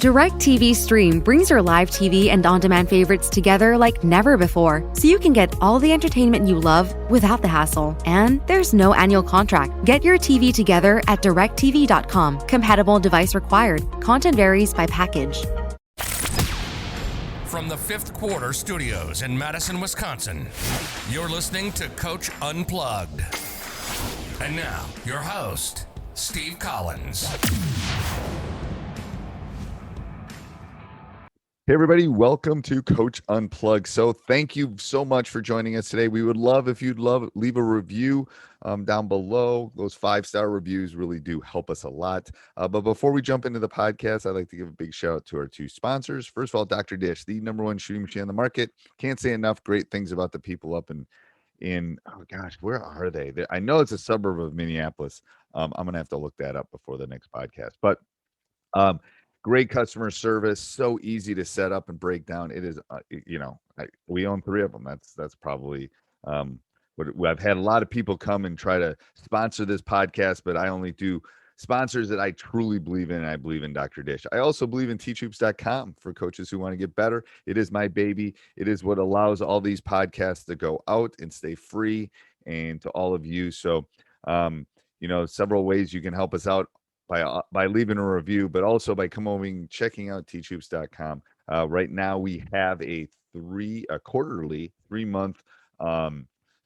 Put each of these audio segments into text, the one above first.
DirecTV Stream brings your live TV and on-demand favorites together like never before, so you can get all the entertainment you love without the hassle. And there's no annual contract. Get your TV together at directtv.com. Compatible device required. Content varies by package. From the Fifth Quarter Studios in Madison, Wisconsin, you're listening to Coach Unplugged. And now, your host, Steve Collins. Hey everybody, welcome to Coach Unplugged. So thank you so much for joining us today. We would love if you'd leave a review down below. Those 5-star reviews really do help us a lot. But before we jump into the podcast, I'd like to give a big shout out to our two sponsors. First of all, Dr. Dish, the #1 shooting machine on the market. Can't say enough great things about the people up in oh gosh, where are they? I know it's a suburb of Minneapolis. I'm gonna have to look that up before the next podcast. But great customer service, so easy to set up and break down. It is, we own 3 of them. That's probably what I've had a lot of people come and try to sponsor this podcast, but I only do sponsors that I truly believe in. And I believe in Dr. Dish. I also believe in teachhoops.com for coaches who want to get better. It is my baby. It is what allows all these podcasts to go out and stay free and to all of you. So, several ways you can help us out. By leaving a review, but also by checking out teachhoops.com. Right now we have a quarterly 3-month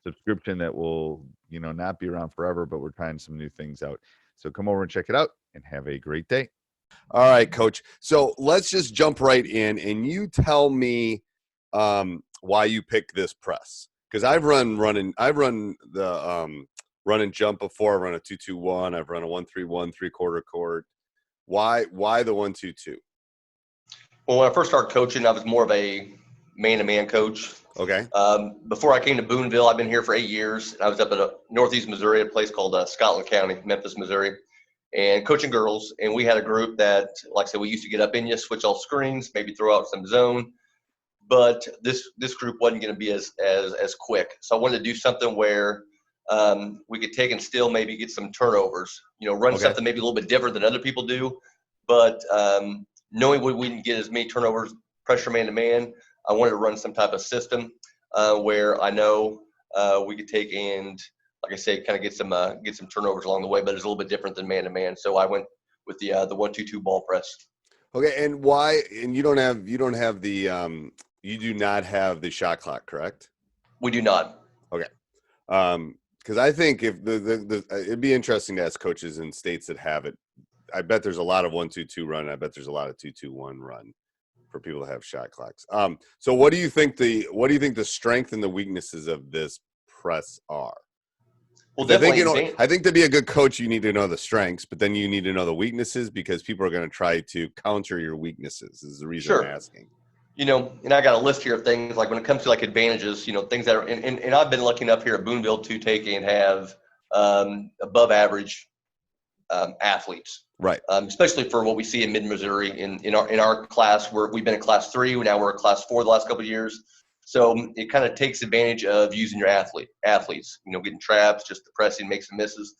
subscription that will, not be around forever, but we're trying some new things out. So come over and check it out and have a great day. All right, Coach. So let's just jump right in and you tell me why you picked this press. Because I've run the run and jump before. I run a 2-2-1. I've run a 1-3-1 3/4 cord. Why the 1-2-2? Well, when I first started coaching, I was more of a man-to-man coach. Okay. Before I came to Boonville, I've been here for 8 years. I was up in northeast Missouri, a place called Scotland County, Memphis, Missouri, and coaching girls. And we had a group that, like I said, we used to get up in you, switch off screens, maybe throw out some zone. But this group wasn't going to be as quick. So I wanted to do something where we could take and still maybe get some turnovers, run something maybe a little bit different than other people do. But knowing we wouldn't get as many turnovers, pressure man to man, I wanted to run some type of system where I know we could take and, like I say, kind of get some turnovers along the way, but it's a little bit different than man to man. So I went with the 1-2-2 ball press. Okay. And why? And you do not have the shot clock, correct? We do not. Okay. Because I think if it'd be interesting to ask coaches in states that have it. I bet there's a lot of 1-2-2 run. I bet there's a lot of 2-2-1 run for people to have shot clocks. So what do you think the strength and the weaknesses of this press are? Well, definitely. I think to be a good coach, you need to know the strengths, but then you need to know the weaknesses because people are going to try to counter your weaknesses. Is the reason I'm asking. And I got a list here of things like when it comes to like advantages, things that are, and I've been lucky enough here at Boonville to take and have above average athletes, right? Especially for what we see in Mid-Missouri in our class where we've been in class 3, now we're in class 4 the last couple of years. So it kind of takes advantage of using your athletes, getting traps, just the pressing, makes and misses.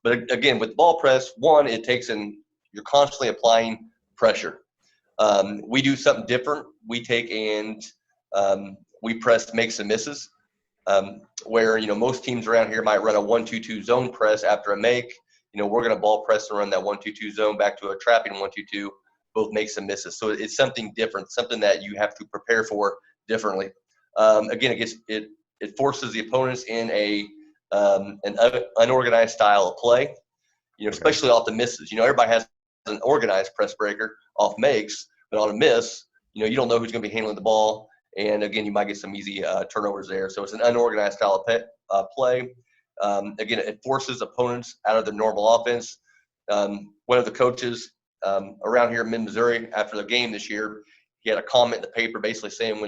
But again, with ball press, it takes you're constantly applying pressure. We do something different. We take and we press makes and misses, where, most teams around here might run a 1-2-2 zone press after a make. We're going to ball press and run that 1-2-2 zone back to a trapping 1-2-2, both makes and misses. So it's something different, something that you have to prepare for differently. Again, it forces the opponents in an unorganized style of play, especially off the misses. Everybody has an organized press breaker off makes, but on a miss, you don't know who's going to be handling the ball. And again, you might get some easy turnovers there. So it's an unorganized style of play. Again, it forces opponents out of their normal offense. One of the coaches around here in Mid-Missouri after the game this year, he had a comment in the paper basically saying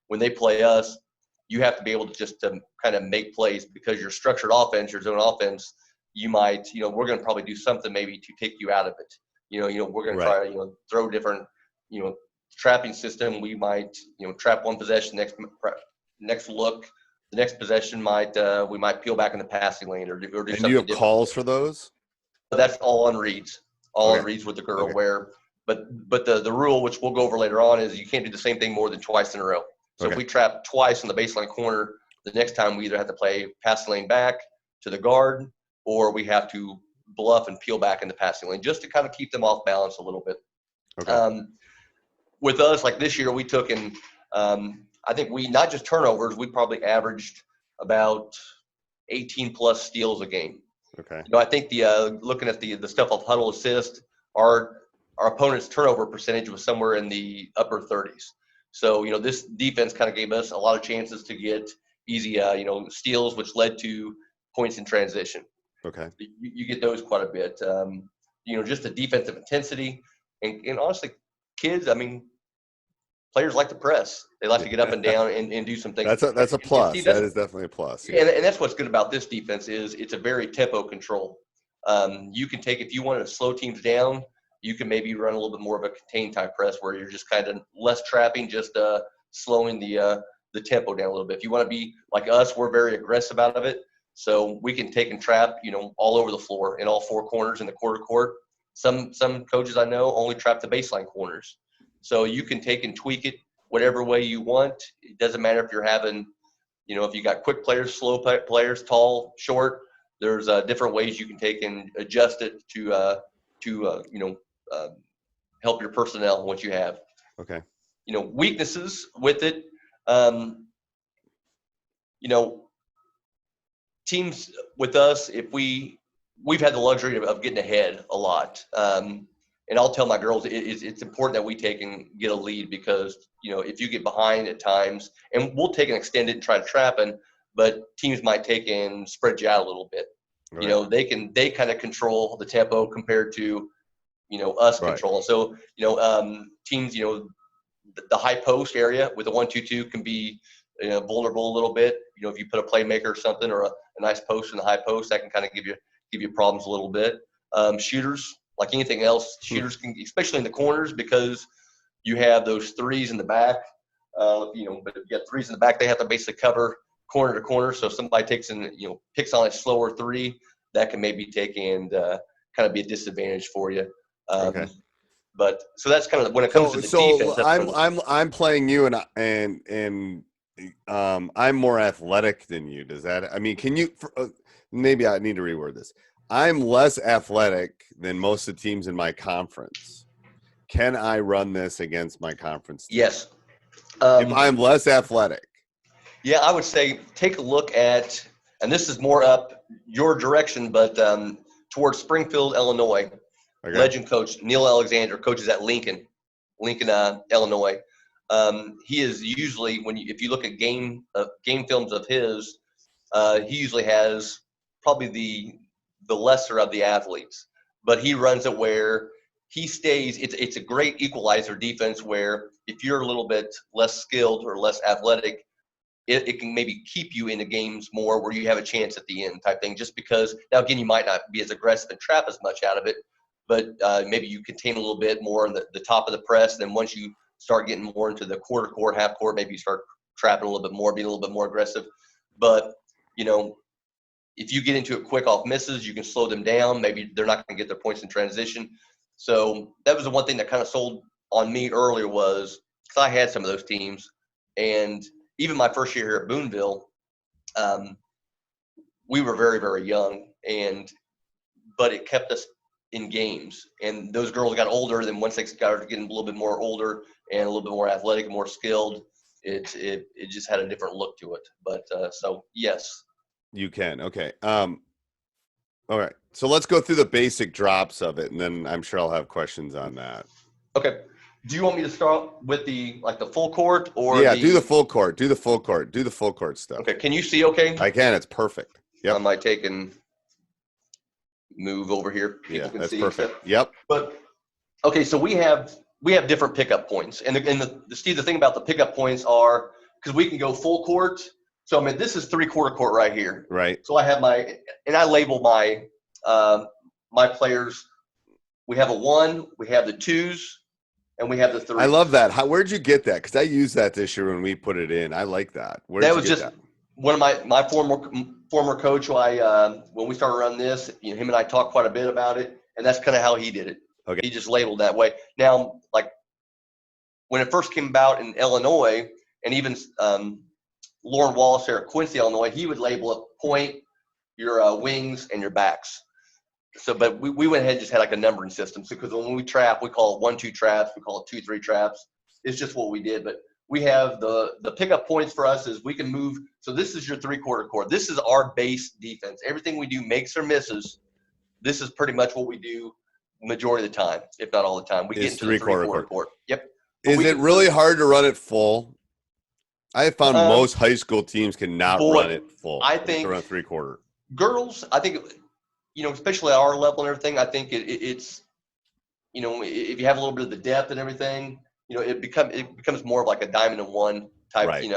when they play us, you have to be able to just to kind of make plays because your structured offense, your zone offense, you might, we're going to probably do something maybe to take you out of it. We're going to try to, throw different, trapping system. We might, trap one possession, next look, the next possession we might peel back in the passing lane or do something. And do you have calls for those? That's all on reads. On reads with the girl where But the rule, which we'll go over later on, is you can't do the same thing more than twice in a row. So if we trap twice in the baseline corner, the next time we either have to play passing lane back to the guard, or we have to bluff and peel back in the passing lane just to kind of keep them off balance a little bit. Okay. With us, like this year, we took in, I think we, not just turnovers, we probably averaged about 18 plus steals a game. Okay. I think looking at the stuff of huddle assist, our opponent's turnover percentage was somewhere in the upper 30s. So, this defense kind of gave us a lot of chances to get easy, steals, which led to points in transition. Okay. You get those quite a bit. Just the defensive intensity. And honestly, kids, players like to press. They like to get up and down and do some things. That's a plus. That is definitely a plus. Yeah. And that's what's good about this defense is it's a very tempo control. You can take, if you want to slow teams down, you can maybe run a little bit more of a contained type press where you're just kind of less trapping, just slowing the tempo down a little bit. If you want to be like us, we're very aggressive out of it. So we can take and trap, all over the floor in all four corners in the quarter court. Some coaches I know only trap the baseline corners. So you can take and tweak it whatever way you want. It doesn't matter if you're having, if you got quick players, slow players, tall, short, there's different ways you can take and adjust it to help your personnel what you have. Okay. Weaknesses with it. Teams with us, if we've had the luxury of getting ahead a lot. And I'll tell my girls it's important that we take and get a lead because, if you get behind at times, and we'll take and extend it and try to trap it, but teams might take and spread you out a little bit. Right. They kind of control the tempo compared to, us right. controlling. So, teams, the high post area with a 1-2-2 can be vulnerable a little bit. If you put a playmaker or something or a nice post in the high post, that can kind of give you problems a little bit. Shooters, like anything else, shooters can, especially in the corners, because you have those threes in the back. But if you get threes in the back, they have to basically cover corner to corner. So if somebody takes and picks on a slower three, that can maybe take and kind of be a disadvantage for you. Okay. But so that's kind of when it comes to the defense. I'm playing you and I'm more athletic than you. Does that? Can you? Maybe I need to reword this. I'm less athletic than most of the teams in my conference. Can I run this against my conference team? Yes. If I'm less athletic. Yeah, I would say take a look at, and this is more up your direction, but towards Springfield, Illinois. Okay. Legend coach Neil Alexander coaches at Lincoln, Illinois. He is usually, if you look at game films of his, he usually has probably the lesser of the athletes, but he runs it where he stays. It's a great equalizer defense where if you're a little bit less skilled or less athletic, it can maybe keep you in the games more where you have a chance at the end type thing. Just because now again you might not be as aggressive and trap as much out of it, but maybe you contain a little bit more in the top of the press. And then once you start getting more into the quarter court, half court, maybe you start trapping a little bit more, being a little bit more aggressive. But if you get into it quick off misses, you can slow them down. Maybe they're not going to get their points in transition. So that was the one thing that kind of sold on me earlier was because I had some of those teams. And even my first year here at Boonville, we were very, very young. But it kept us in games. And those girls got older. Then once they started getting a little bit more older and a little bit more athletic and more skilled, it just had a different look to it. But so, yes. You can. Okay. All right. So let's go through the basic drops of it, and then I'm sure I'll have questions on that. Okay. Do you want me to start with the full court or? Yeah, do the full court. Do the full court. Do the full court stuff. Okay. Can you see okay? I can. It's perfect. Yep. I might take and move over here. People that's perfect. Yep. But okay, so we have different pickup points, and Steve, the thing about the pickup points are because we can go full court. So, this is 3/4 court right here. Right. So I have I label my my players. We have a 1, we have the 2s, and we have the 3s. I love that. Where'd you get that? Because I used that this year when we put it in. I like that. That was just one of my former coach who when we started running this, him and I talked quite a bit about it, and that's kind of how he did it. Okay. He just labeled that way. Now, like when it first came about in Illinois, and even Lauren Wallace here at Quincy, Illinois, he would label a point, your wings, and your backs. So, but we went ahead and just had like a numbering system. So, because when we trap, we call it 1-2 traps, we call it 2-3 traps. It's just what we did. But we have the pickup points for us is we can move. So this is your 3/4 court. This is our base defense. Everything we do makes or misses. This is pretty much what we do majority of the time, if not all the time. We get into the 3/4 court. Yep. Is it really hard to run it full? I have found most high school teams cannot run it full. I think run 3/4. Girls, I think, especially at our level and everything, I think it's, if you have a little bit of the depth and everything, it becomes more of like a diamond in one type, right.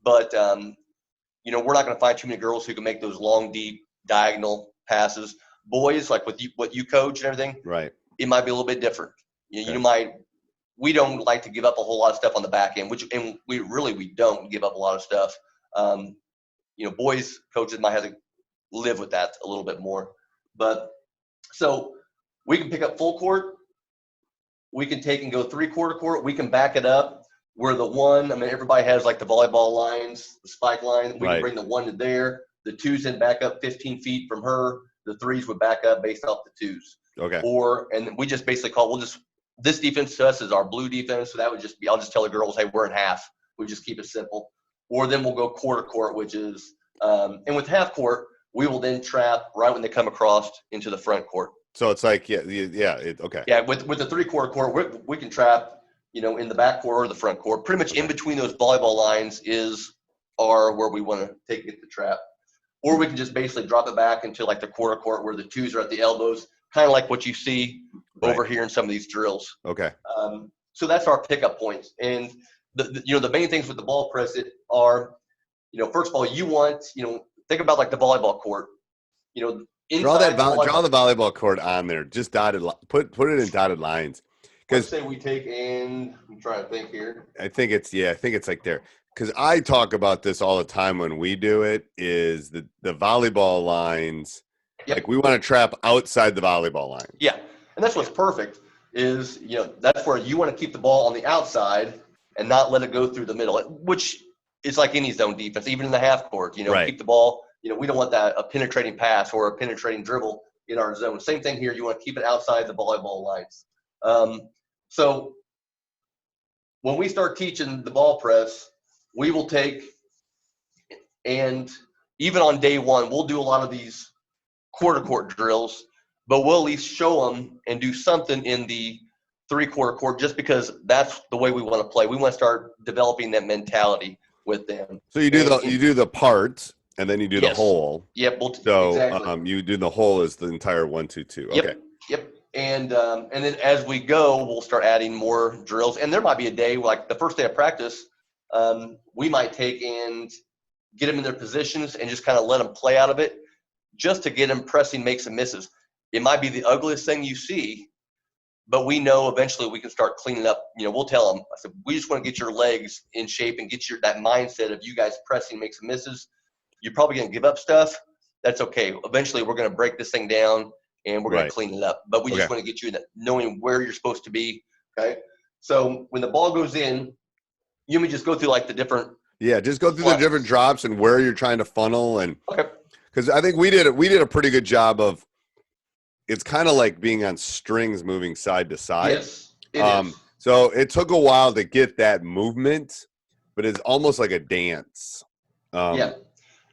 But, we're not going to find too many girls who can make those long, deep, diagonal passes. Boys, like with what you coach and everything, right? It might be a little bit different. We don't like to give up a whole lot of stuff on the back end, and we don't give up a lot of stuff. Boys coaches might have to live with that a little bit more. But so we can pick up full court. We can take and go 3/4 court. We can back it up. We're the one. I mean, everybody has like the volleyball lines, the spike line. We can bring the 1 to there. The 2s in back up 15 feet from her. The 3s would back up based off the 2s. Okay. And we just basically this defense to us is our blue defense. So that would just be, I'll just tell the girls, hey, we're in half. We just keep it simple. Or then we'll go 1/4 court, which is, and with half court, we will then trap right when they come across into the front court. So it's like, okay. Yeah, with the 3/4 court, we can trap, in the back court or the front court. Pretty much in between those volleyball lines are where we want to get the trap. Or we can just basically drop it back into like the 1/4 court where the 2s are at the elbows, kind of like what you see over here in some of these drills. Okay. So that's our pickup points. And the main things with the ball press are, first of all, you want, think about like the volleyball court, draw the volleyball court on there, just put it in dotted lines. Because say we take in, I'm trying to think here. I think it's like there. Because I talk about this all the time when we do it, is the volleyball lines. Yep. Like we want to trap outside the volleyball line. Yeah, and that's what's perfect is, that's where you want to keep the ball on the outside and not let it go through the middle, which is like any zone defense, even in the half court, right. Keep the ball, we don't want a penetrating pass or a penetrating dribble in our zone. Same thing here. You want to keep it outside the volleyball lines. So when we start teaching the ball press, we will take, and even on day one, we'll do a lot of these 1/4 court drills, but we'll at least show them and do something in the 3/4 court just because that's the way we want to play. We want to start developing that mentality with them. So you do the parts and then you do the whole. Yep. Exactly. You do the whole as the entire 1-2-2. Okay. Yep. And then as we go, we'll start adding more drills. And there might be a day like the first day of practice, we might take and get them in their positions and just kind of let them play out of it just to get them pressing makes and misses. It might be the ugliest thing you see, but we know eventually we can start cleaning up. We'll tell them, I said, we just want to get your legs in shape and get that mindset of you guys pressing makes and misses. You're probably going to give up stuff. That's okay. Eventually we're going to break this thing down and we're going to clean it up. But we just want to get you in knowing where you're supposed to be. Okay. So when the ball goes in, you may just go through like the different. Yeah, just go through the different drops and where you're trying to funnel. And because I think we did a pretty good job of, it's kind of like being on strings moving side to side. Yes, it is. So it took a while to get that movement, but it's almost like a dance. Yeah.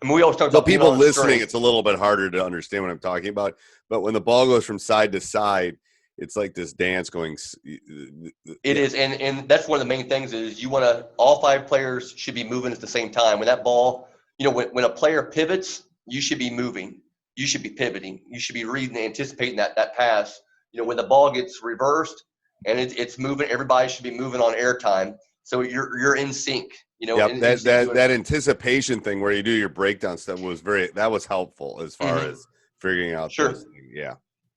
I mean, we always talk so about people listening, it's a little bit harder to understand what I'm talking about. But when the ball goes from side to side, it's like this dance going. It is, and that's one of the main things is you want to. All 5 players should be moving at the same time. When that ball, when a player pivots, you should be moving. You should be pivoting. You should be reading, and anticipating that pass. When the ball gets reversed and it's moving, everybody should be moving on air time. So you're in sync. That anticipation thing where you do your breakdown stuff was helpful as far as figuring out. Sure. Those things. Yeah.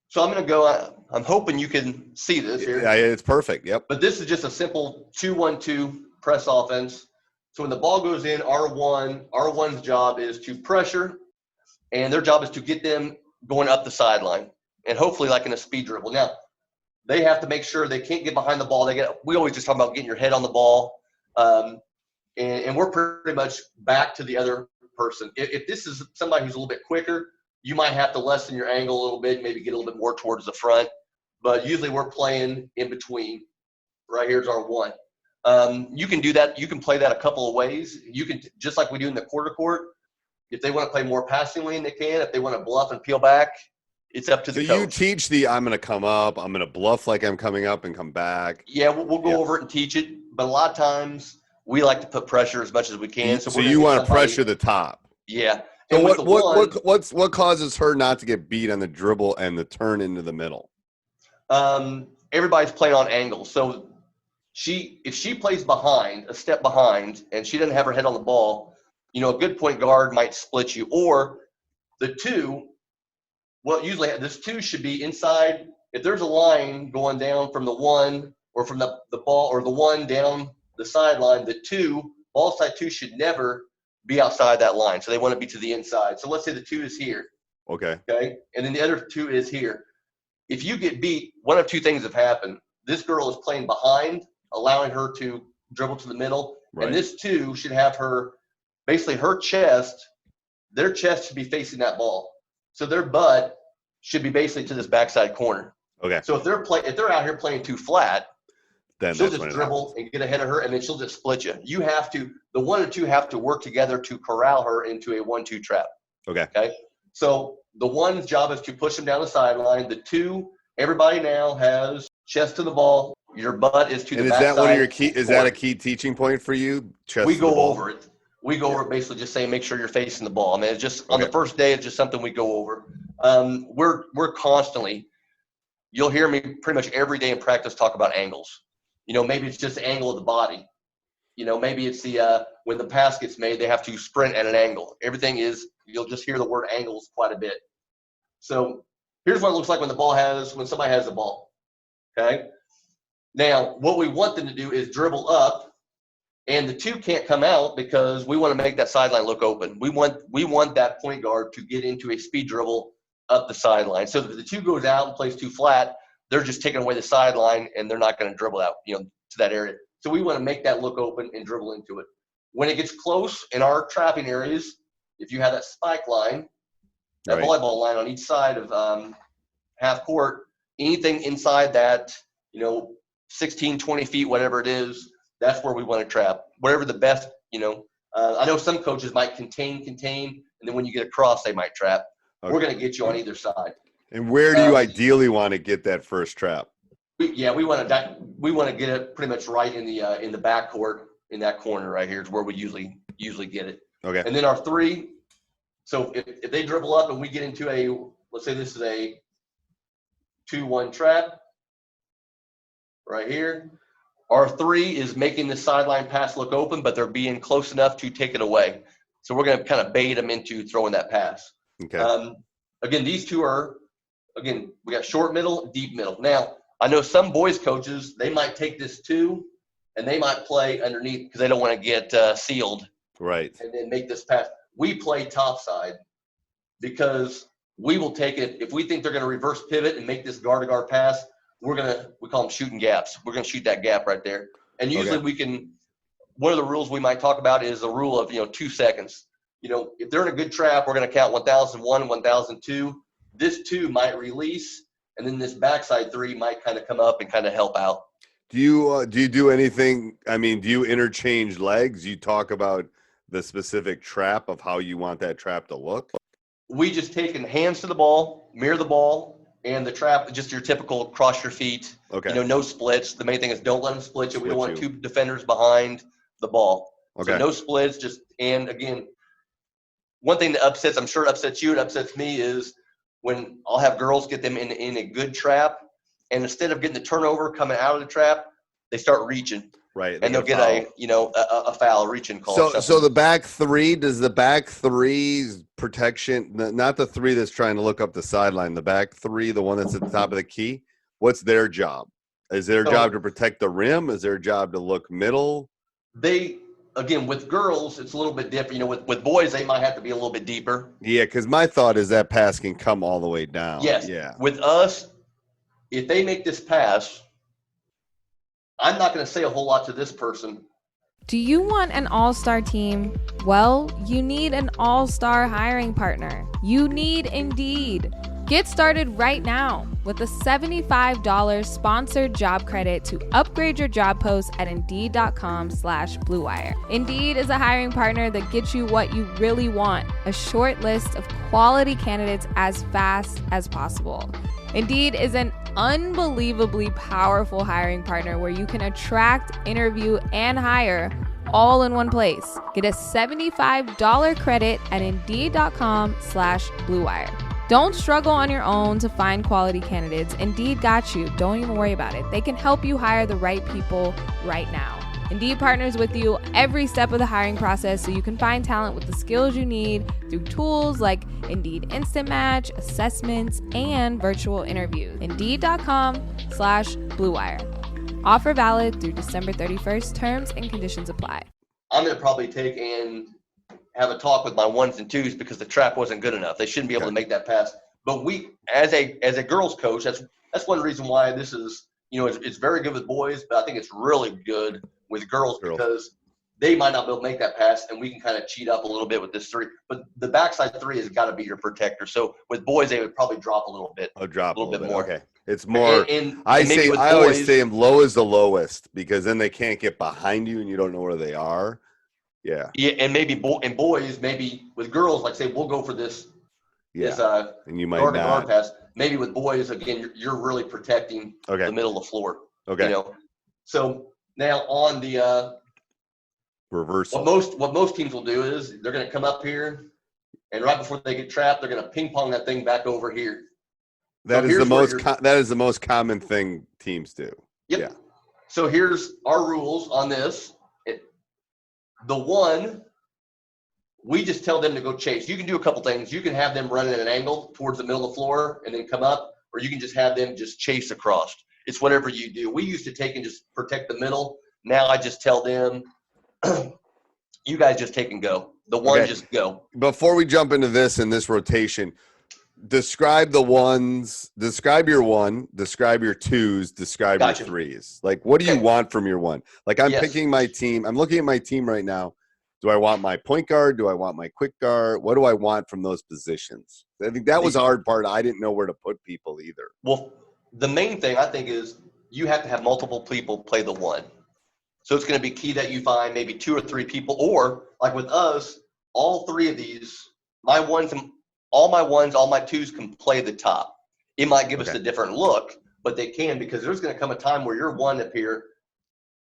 So I'm going to go. I'm hoping you can see this here. Yeah, it's perfect. Yep. But this is just a simple 2-1-2 press offense. So when the ball goes in, R1's job is to pressure, and their job is to get them going up the sideline, and hopefully like in a speed dribble. Now, they have to make sure they can't get behind the ball. We always just talk about getting your head on the ball. And we're pretty much back to the other person. If this is somebody who's a little bit quicker, you might have to lessen your angle a little bit, maybe get a little bit more towards the front. But usually we're playing in between. Right here's our one. You can do that. You can play that a couple of ways. You can, just like we do in the quarter court, if they want to play more passing lane, they can. If they want to bluff and peel back, it's up to the coach. You teach I'm going to come up, I'm going to bluff like I'm coming up and come back. Yeah, we'll go over it and teach it. But a lot of times we like to put pressure as much as we can. So you want to pressure the top. Yeah. So what causes her not to get beat on the dribble and the turn into the middle? Everybody's playing on angles. So if she plays behind, a step behind, and she doesn't have her head on the ball, a good point guard might split you. Or the two, usually this two should be inside. If there's a line going down from the one or from the ball or the one down the sideline, the two, ball side two should never be outside that line. So they want to be to the inside. So let's say the two is here. Okay. And then the other two is here. If you get beat, one of two things have happened. This girl is playing behind, allowing her to dribble to the middle. Right. And this two should have her, basically their chest should be facing that ball. So their butt should be basically to this backside corner. Okay. So if they're out here playing too flat, then she'll just dribble and get ahead of her, and then she'll just split you. The one and two have to work together to corral her into a 1-2 trap. Okay. So the one's job is to push them down the sideline. The two, everybody now has chest to the ball. Your butt is to the backside. And is that one of your key? Is that a key teaching point for you? We go over it. We go over it basically just saying make sure you're facing the ball. I mean, it's just on the first day, it's just something we go over. We're constantly. You'll hear me pretty much every day in practice talk about angles. Maybe it's just the angle of the body. Maybe it's when the pass gets made, they have to sprint at an angle. Everything is, you'll just hear the word angles quite a bit. So here's what it looks like when somebody has the ball. Okay. Now, what we want them to do is dribble up, and the two can't come out because we want to make that sideline look open. We want that point guard to get into a speed dribble up the sideline. So if the two goes out and plays too flat, they're just taking away the sideline, and they're not going to dribble out, to that area. So we want to make that look open and dribble into it. When it gets close in our trapping areas, if you have that spike line, that volleyball line on each side of half court, anything inside that, 16, 20 feet, whatever it is, that's where we want to trap. Whatever the best, I know some coaches might contain, and then when you get across, they might trap. Okay. We're going to get you on either side. And where do you ideally want to get that first trap? We want to get it pretty much right in the back court, in that corner right here is where we usually get it. Okay. And then our three. So if they dribble up and we get into let's say this is a 2-1 trap right here. Our three is making the sideline pass look open, but they're being close enough to take it away. So we're going to kind of bait them into throwing that pass. Okay. Again, these two are, we got short middle, deep middle. Now, I know some boys coaches, they might take this two and they might play underneath because they don't want to get sealed. Right. And then make this pass. We play topside because we will take it. If we think they're going to reverse pivot and make this guard-to-guard pass, we call them shooting gaps. We're going to shoot that gap right there. And usually we can, one of the rules we might talk about is the rule of, 2 seconds. If they're in a good trap, we're going to count 1001, 1002. This two might release, and then this backside three might kind of come up and kind of help out. Do you do anything? I mean, do you interchange legs? You talk about the specific trap of how you want that trap to look? We just take hands to the ball, mirror the ball, and the trap, just your typical cross your feet. Okay. No splits. The main thing is don't let them split you. We don't want two defenders behind the ball. Okay. So no splits. And again, one thing that I'm sure upsets you, it upsets me, is when I'll have girls get them in a good trap, and instead of getting the turnover coming out of the trap, they start reaching. Right. And they'll get a foul, reaching call. So the back three, does the back three's protection, not the three that's trying to look up the sideline, the back three, the one that's at the top of the key, what's their job? Is their job to protect the rim? Is their job to look middle? Again, with girls, it's a little bit different. With boys, they might have to be a little bit deeper. Yeah, because my thought is that pass can come all the way down. Yes. Yeah. With us, if they make this pass, I'm not going to say a whole lot to this person. Do you want an all-star team? Well, you need an all-star hiring partner. You need Indeed. Get started right now with a $75 sponsored job credit to upgrade your job post at Indeed.com/Blue Wire. Indeed is a hiring partner that gets you what you really want, a short list of quality candidates as fast as possible. Indeed is an unbelievably powerful hiring partner where you can attract, interview, and hire all in one place. Get a $75 credit at Indeed.com/Blue Wire. Don't struggle on your own to find quality candidates. Indeed got you. Don't even worry about it. They can help you hire the right people right now. Indeed partners with you every step of the hiring process so you can find talent with the skills you need through tools like Indeed Instant Match, assessments, and virtual interviews. Indeed.com/Blue Wire. Offer valid through December 31st. Terms and conditions apply. I'm going to probably take and have a talk with my ones and twos because the trap wasn't good enough. They shouldn't be able to make that pass. But we, as a girls coach, that's one reason why this is, it's very good with boys, but I think it's really good with girls because they might not be able to make that pass, and we can kind of cheat up a little bit with this three. But the backside three has got to be your protector. So with boys, they would probably drop a little bit. Oh, drop a little bit more. Okay. It's more. I boys, always say low is the lowest because then they can't get behind you and you don't know where they are. Yeah. Yeah, and maybe boys, maybe with girls, like say we'll go for this. Yeah. This, and you might guard not. Guard pass. Maybe with boys, again, you're really protecting the middle of the floor. Okay. So now on the reversal. What most teams will do is they're going to come up here, and right before they get trapped, they're going to ping pong that thing back over here. That is the most common thing teams do. Yep. Yeah. So here's our rules on this. The one, we just tell them to go chase. You can do a couple things. You can have them run at an angle towards the middle of the floor and then come up, or you can just have them just chase across. It's whatever you do. We used to take and just protect the middle. Now I just tell them, you guys just take and go. The one, just go. Before we jump into this and this rotation, describe the ones, describe your one, describe your twos, describe your threes. Like, what do you want from your one? Like, I'm picking my team. I'm looking at my team right now. Do I want my point guard? Do I want my quick guard? What do I want from those positions? I think that was a hard part. I didn't know where to put people either. Well, the main thing I think is you have to have multiple people play the one. So it's going to be key that you find maybe 2 or 3 people, or like with us, all 3 of these, all my twos can play the top. It might give us a different look, but they can, because there's going to come a time where your one up here,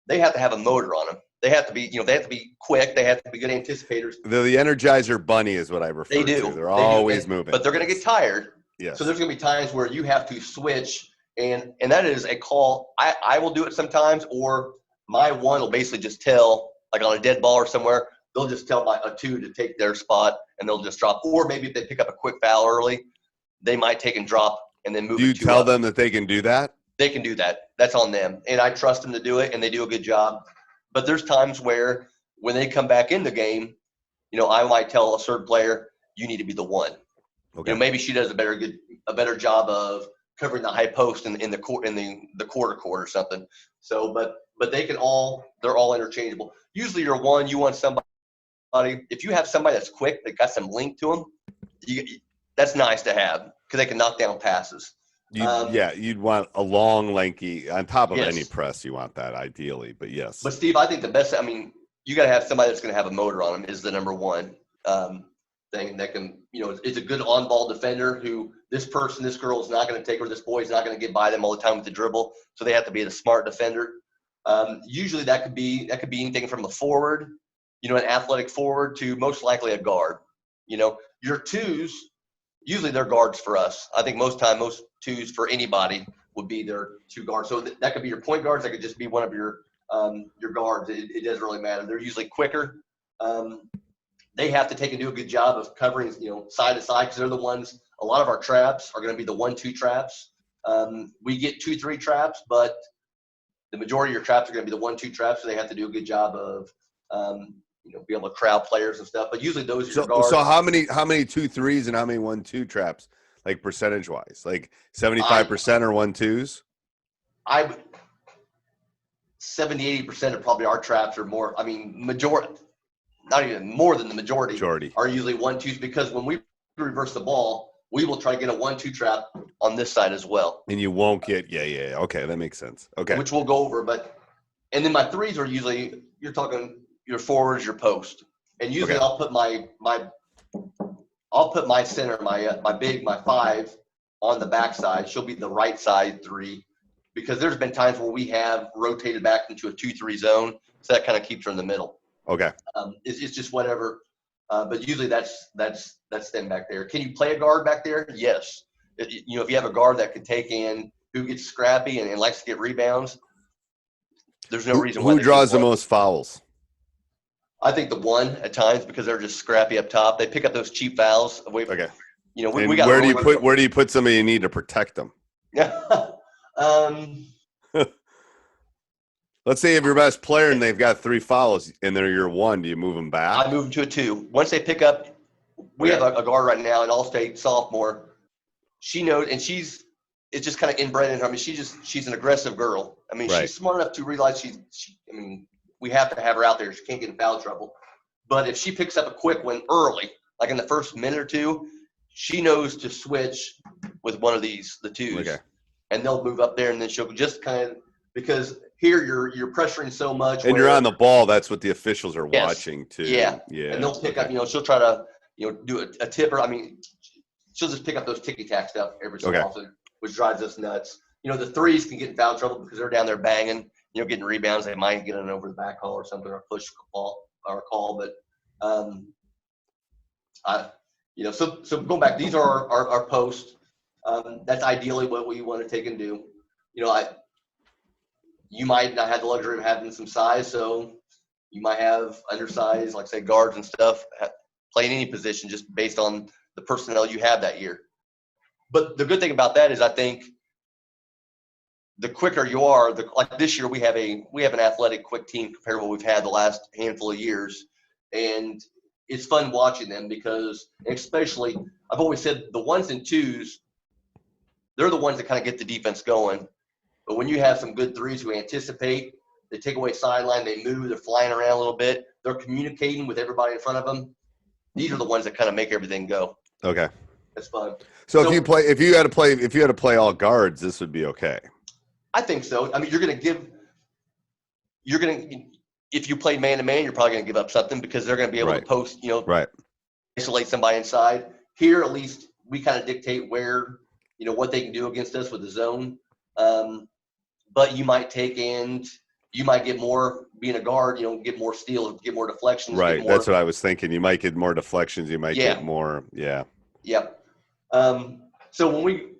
they have to have a motor on them. They have to be, they have to be quick. They have to be good anticipators. The Energizer Bunny is what I refer to. They're always moving. But they're going to get tired. Yes. So there's going to be times where you have to switch, and that is a call. I will do it sometimes, or my one will basically just tell, like on a dead ball or somewhere, they'll just tell a 2 to take their spot, and they'll just drop. Or maybe if they pick up a quick foul early, they might take and drop and then move. Do you tell them that they can do that? They can do that. That's on them. And I trust them to do it, and they do a good job. But there's times where when they come back in the game, I might tell a certain player, you need to be the one. Okay. Maybe she does a better job of covering the high post in the quarter court or something. So, but they're all interchangeable. Usually you're one, you want somebody, if you have somebody that's quick, that got some length to them, that's nice to have because they can knock down passes. You'd want a long, lanky, on top of any press, you want that ideally, but yes. But Steve, I think the best, you got to have somebody that's going to have a motor on them is the number one thing that can, is a good on-ball defender who this girl is not going to take, or this boy is not going to get by them all the time with the dribble. So they have to be a smart defender. Usually that could be anything from a forward, an athletic forward, to most likely a guard. Your twos, usually they're guards for us. I think most twos for anybody would be their 2 guards. So that could be your point guards. That could just be one of your guards. It doesn't really matter. They're usually quicker. They have to take and do a good job of covering, side to side, because they're the ones. A lot of our traps are going to be the 1-2 traps. We get 2-3 traps, but the majority of your traps are going to be the 1-2 traps. So they have to do a good job of, be able to crowd players and stuff. But usually those are your guards. So how many 2-3s and how many 1-2 traps? like percentage wise, like 75% or 1-2s? I would 70-80% of probably our traps are more. I mean, majority, not even more than the majority are usually 1-2s, because when we reverse the ball, we will try to get a 1-2 trap on this side as well. And you won't get okay, that makes sense. Okay, which we'll go over, and then my 3s are usually, you're talking your forwards, your post, and usually I'll put my center, my 5 on the backside. She'll be the right side 3, because there's been times where we have rotated back into a 2-3 zone, so that kind of keeps her in the middle. Okay. It's just whatever, but usually that's them back there. Can you play a guard back there? Yes. If you have a guard that can take in, who gets scrappy and likes to get rebounds, there's no reason why. Who draws the most fouls? I think the 1 at times, because they're just scrappy up top. They pick up those cheap fouls away from. Okay. We got. Where do you put somebody you need to protect them? Let's say if your best player and they've got 3 fouls and they're your 1, do you move them back? I move them to a 2. Once they pick up, we have a guard right now, an all-state sophomore. She knows, and it's just kind of inbred in her. I mean, she's an aggressive girl. I mean, she's smart enough to realize we have to have her out there. She can't get in foul trouble. But if she picks up a quick one early, like in the first minute or 2, she knows to switch with one of the 2s. Okay. And they'll move up there, and then she'll just kind of, because here you're pressuring so much. And you're on the ball. That's what the officials are watching too. Yeah. And they'll pick up, she'll try to, do a tipper. I mean, she'll just pick up those ticky-tack stuff every so often, which drives us nuts. The 3s can get in foul trouble because they're down there banging, getting rebounds. They might get an over the back call or something, or push call or call. But, so going back, these are our posts. That's ideally what we want to take and do. You might not have the luxury of having some size, so you might have undersized, like say guards and stuff, play in any position just based on the personnel you have that year. But the good thing about that is, I think the quicker you are, like this year we have an athletic quick team compared to what we've had the last handful of years, and it's fun watching them, because especially I've always said the 1s and 2s, they're the ones that kind of get the defense going. But when you have some good 3s who anticipate, they take away sideline, they move, they're flying around a little bit, they're communicating with everybody in front of them. These are the ones that kind of make everything go. Okay. That's fun. So if you had to play all guards, this would be okay. I think so. I mean, if you play man to man, you're probably going to give up something, because they're going to be able to post, isolate somebody inside. Here, at least, we kind of dictate where, what they can do against us with the zone. But you might get more, being a guard, get more steals, get more deflections. Right. That's what I was thinking. You might get more deflections. You might get more. Yeah. Yep. So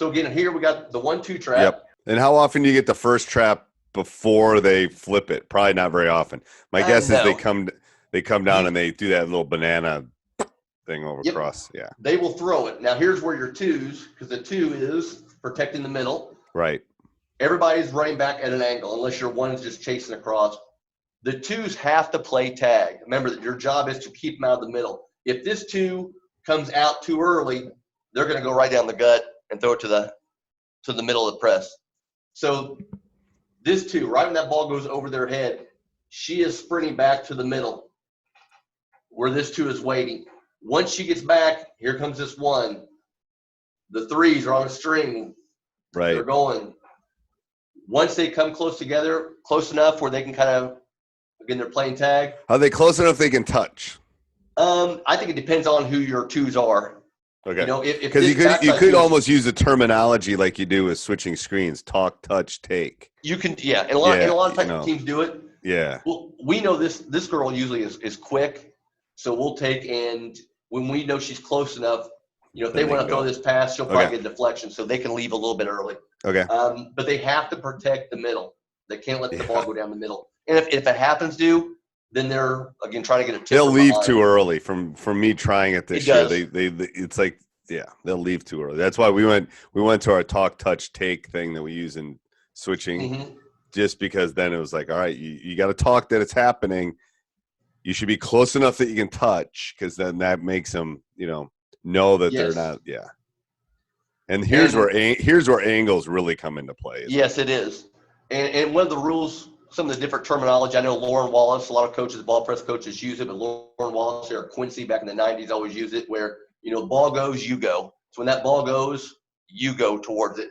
again, here we got the 1-2 trap. Yep. And how often do you get the first trap before they flip it? Probably not very often. My guess is they come down and they do that little banana thing over across. Yeah. They will throw it. Now here's where your 2s, because the 2 is protecting the middle. Right. Everybody's running back at an angle, unless your 1's just chasing across. The 2s have to play tag. Remember that your job is to keep them out of the middle. If this 2 comes out too early, they're going to go right down the gut and throw it to the middle of the press. So this 2, right when that ball goes over their head, she is sprinting back to the middle where this 2 is waiting. Once she gets back, here comes this 1. The 3s are on a string. Right. They're going. Once they come close together, close enough where they can kind of, again, they're playing tag. Are they close enough they can touch? I think it depends on who your 2s are. Okay. Because you could almost use a terminology like you do with switching screens: talk, touch, take. You can, and a lot of teams do it. Yeah. Well, we know this girl usually is quick, so we'll take, and when we know she's close enough, if they want to throw this pass, she'll probably get a deflection, so they can leave a little bit early. Okay. But they have to protect the middle. They can't let the ball go down the middle. And if it happens to, then they're again trying to get a tip. They'll leave too early. From me trying it this year, they it's like they'll leave too early. That's why we went to our talk, touch, take thing that we use in switching, just because then it was like, all right, you got to talk that it's happening. You should be close enough that you can touch, because then that makes them know that they're not. Yeah. And here's where angles really come into play. Yes, it is. And one of the rules, some of the different terminology, I know Lauren Wallace, a lot of coaches, ball press coaches use it, but Lauren Wallace or Quincy back in the 90s always used it where, the ball goes, you go. So when that ball goes, you go towards it.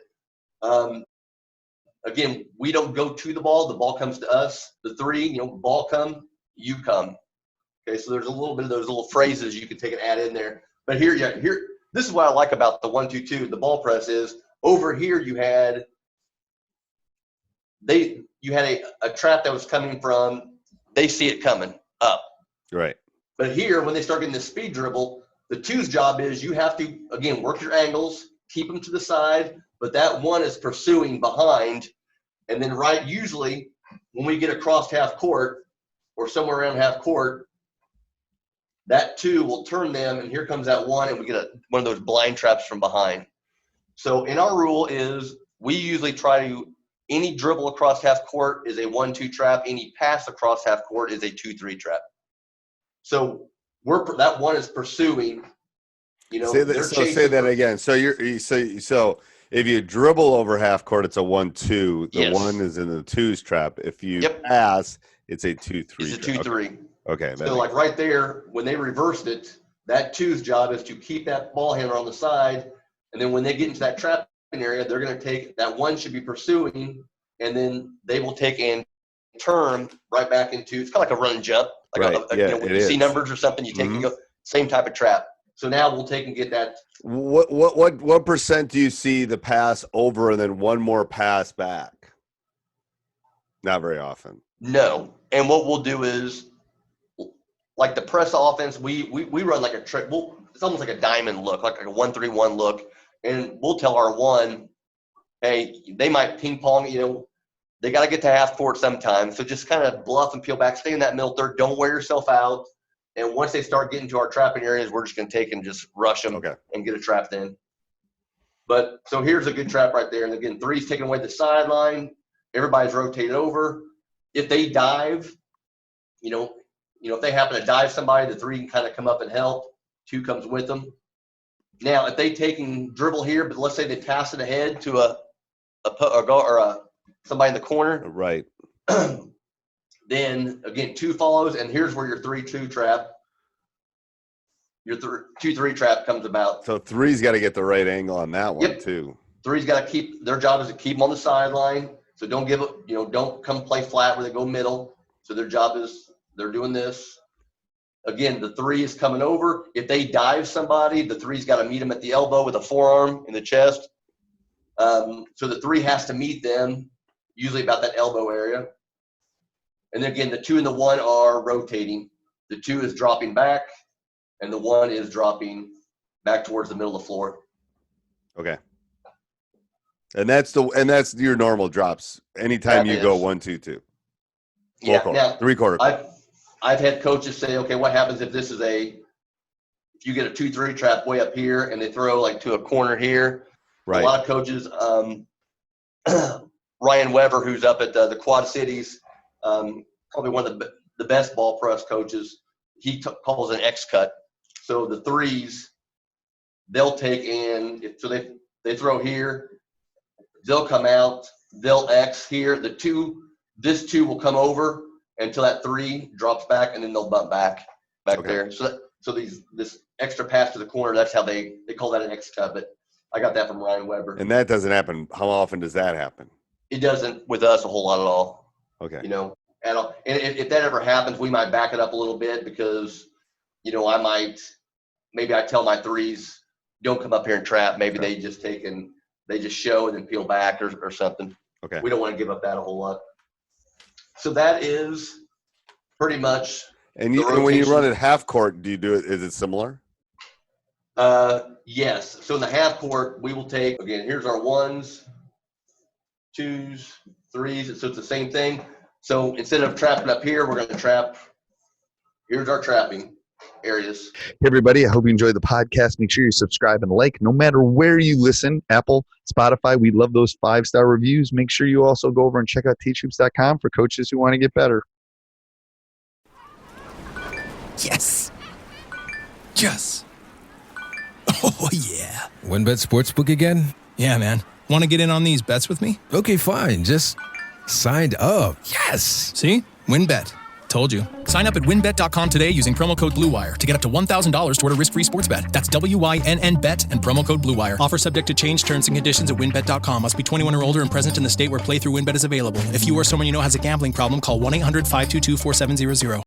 Again, we don't go to the ball comes to us. The three, ball come, you come. Okay, so there's a little bit of those little phrases you can take and add in there. But here, this is what I like about the 1-2-2, the ball press is over here you had a trap that was coming from, they see it coming up. Right. But here, when they start getting the speed dribble, the two's job is you have to, again, work your angles, keep them to the side, but that one is pursuing behind. And then usually when we get across half court or somewhere around half court, that two will turn them, and here comes that one, and we get one of those blind traps from behind. So in our rule is we usually try to, any dribble across half court is a 1-2 trap. Any pass across half court is a 2-3 trap. So that one is pursuing. Say that again. So so if you dribble over half court, it's a 1-2. The one is in the twos trap. If you pass, it's a 2-3. It's a 2-3. Okay. So like right there, when they reversed it, that two's job is to keep that ball handler on the side, and then when they get into that trapping area, they're going to take that one should be pursuing, and then they will take and turn right back into, it's kind of like a run and jump. Like when you see numbers or something, you take and go, same type of trap. So now we'll take and get that. What percent do you see the pass over and then one more pass back? Not very often. No. And what we'll do is, like the press offense, we run like a trick. It's almost like a diamond look, like a 1-3-1 look. And we'll tell our one, hey, they might ping pong, they got to get to half court sometime. So just kind of bluff and peel back, stay in that middle third. Don't wear yourself out. And once they start getting to our trapping areas, we're just going to take and just rush them and get a trap in. But so here's a good trap right there. And again, three's taking away the sideline. Everybody's rotated over. If they dive, if they happen to dive somebody, the three can kind of come up and help. Two comes with them. Now, if they take and dribble here, but let's say they pass it ahead to somebody in the corner. Right. Then, again, two follows, and here's where your 3-2 trap, your 2-3 trap comes about. So three's got to get the right angle on that one, too. Three's got to their job is to keep them on the sideline. So don't don't come play flat where they go middle. So their job is they're doing this. Again, the three is coming over. If they dive somebody, the three's got to meet them at the elbow with a forearm in the chest. So the three has to meet them, usually about that elbow area. And then again, the two and the one are rotating. The two is dropping back, and the one is dropping back towards the middle of the floor. Okay. And that's your normal drops. Anytime you go 1-2-2. Yeah. Now, 3/4. I've had coaches say, okay, what happens if if you get a 2-3 trap way up here and they throw like to a corner here? Right. A lot of coaches, Ryan Weber, who's up at the Quad Cities, probably one of the best ball press coaches, he calls an X cut. So the threes, they'll take in, so they throw here, they'll come out, they'll X here. This two will come over until that three drops back, and then they'll bump back there. So this extra pass to the corner, that's how they call that an X cut. But I got that from Ryan Weber. And that doesn't happen. How often does that happen? It doesn't with us a whole lot at all. Okay. At all. And if that ever happens, we might back it up a little bit because, maybe I tell my threes, don't come up here and trap. Maybe they just they just show and then peel back or something. Okay. We don't want to give up that a whole lot. So that is pretty much. And when you run at half court, do you do it? Is it similar? Yes. So in the half court, we will take, again, here's our 1s, 2s, 3s. So it's the same thing. So instead of trapping up here, we're going to trap. Here's our trapping areas. Hey, everybody. I hope you enjoyed the podcast. Make sure you subscribe and like no matter where you listen, Apple, Spotify. We love those 5-star reviews. Make sure you also go over and check out teachhoops.com for coaches who want to get better. Yes. Yes. Oh, yeah. WinBet Sportsbook again? Yeah, man. Want to get in on these bets with me? Okay, fine. Just signed up. Yes! See? WinBet. Told you. Sign up at winbet.com today using promo code BlueWire to get up to $1,000 toward a risk-free sports bet. That's WYNN bet and promo code BlueWire. Offer subject to change. Terms and conditions at winbet.com. Must be 21 or older and present in the state where playthrough WinBet is available. If you or someone you know has a gambling problem, call 1-800-522-4700.